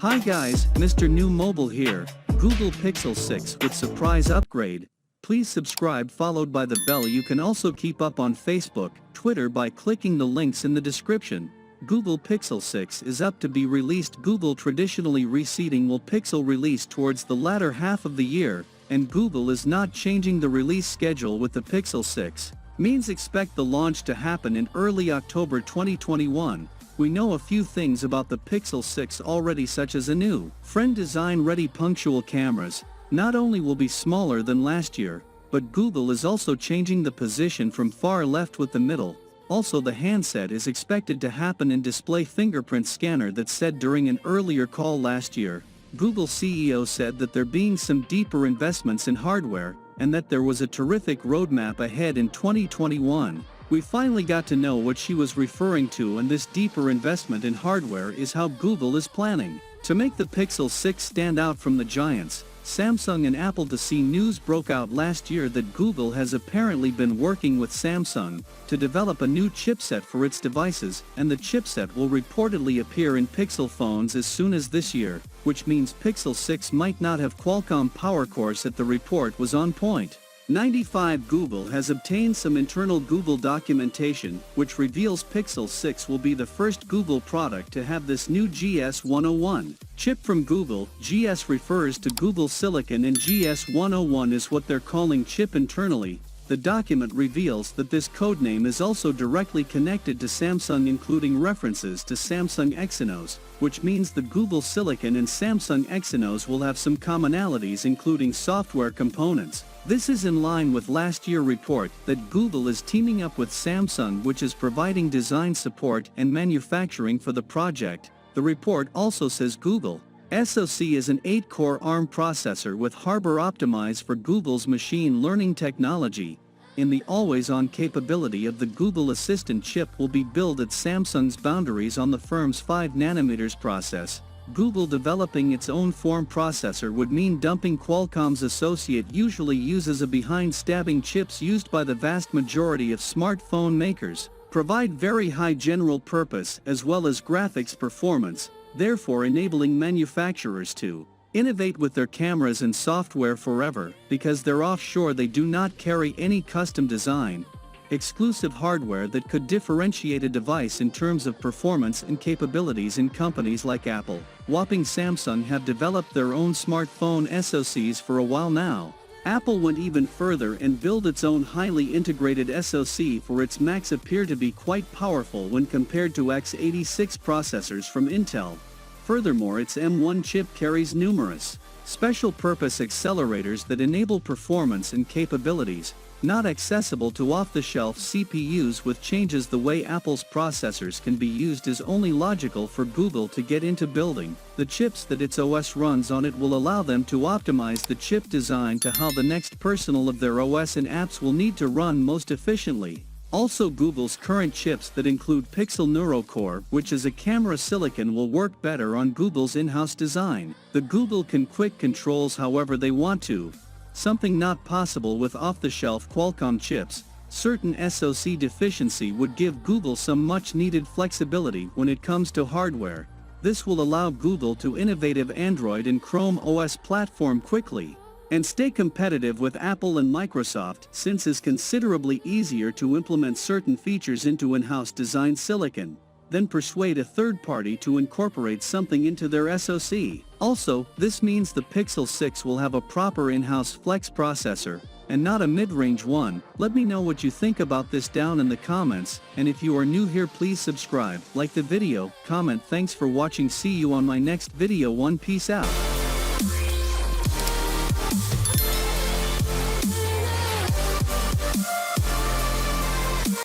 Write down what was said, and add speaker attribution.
Speaker 1: Hi guys, Mrnewmobile here. Google Pixel 6 with surprise upgrade. Please subscribe followed by the bell. You can also keep up on Facebook, Twitter by clicking the links in the description. Google Pixel 6 is up to be released. Google traditionally reseeding will Pixel release towards the latter half of the year, and Google is not changing the release schedule with the Pixel 6. Means expect the launch to happen in early October 2021. We know a few things about the Pixel 6 already, such as a new friend design ready punctual cameras. Not only will be smaller than last year, but Google is also changing the position from far left with the middle. Also the handset is expected to happen in display fingerprint scanner that said during an earlier call last year. Google CEO said that there being some deeper investments in hardware, and that there was a terrific roadmap ahead in 2021. We finally got to know what she was referring to, and this deeper investment in hardware is how Google is planning to make the Pixel 6 stand out from the giants, Samsung and Apple. News broke out last year that Google has apparently been working with Samsung to develop a new chipset for its devices, and the chipset will reportedly appear in Pixel phones as soon as this year, which means Pixel 6 might not have Qualcomm power cores. The report was on point. 95 Google has obtained some internal Google documentation, which reveals Pixel 6 will be the first Google product to have this new GS101 chip from Google. GS refers to Google Silicon and GS101 is what they're calling chip internally. The document reveals that this codename is also directly connected to Samsung, including references to Samsung Exynos, which means the Google Silicon and Samsung Exynos will have some commonalities, including software components. This is in line with last year's report that Google is teaming up with Samsung, which is providing design support and manufacturing for the project. The report also says Google SoC is an 8-core ARM processor with hardware optimized for Google's machine learning technology. In the always-on capability of the Google Assistant chip will be built at Samsung's boundaries on the firm's 5nm process. Google developing its own form processor would mean dumping Qualcomm's associate usually uses a behind stabbing chips used by the vast majority of smartphone makers, provide very high general purpose as well as graphics performance, therefore enabling manufacturers to innovate with their cameras and software forever. Because they're offshore, they do not carry any custom design, exclusive hardware that could differentiate a device in terms of performance and capabilities. In companies like Apple, whopping Samsung have developed their own smartphone SoCs for a while now. Apple went even further and built its own highly integrated SoC for its Macs, appear to be quite powerful when compared to x86 processors from Intel. Furthermore, its M1 chip carries numerous special-purpose accelerators that enable performance and capabilities not accessible to off-the-shelf CPUs, which changes the way Apple's processors can be used. Is only logical for Google to get into building the chips that its OS runs on. It will allow them to optimize the chip design to how the next personal of their OS and apps will need to run most efficiently. Also, Google's current chips that include Pixel Neuro Core, which is a camera silicon, will work better on Google's in-house design. The Google can quick controls however they want to, something not possible with off-the-shelf Qualcomm chips. Certain SoC deficiency would give Google some much-needed flexibility when it comes to hardware. This will allow Google to innovative Android and Chrome OS platform quickly and stay competitive with Apple and Microsoft, since it's considerably easier to implement certain features into in-house designed silicon than persuade a third party to incorporate something into their SoC. Also, this means the Pixel 6 will have a proper in-house flex processor, and not a mid-range one. Let me know what you think about this down in the comments, and if you are new here, please subscribe, like the video, comment. Thanks for watching. See you on my next video. Peace out.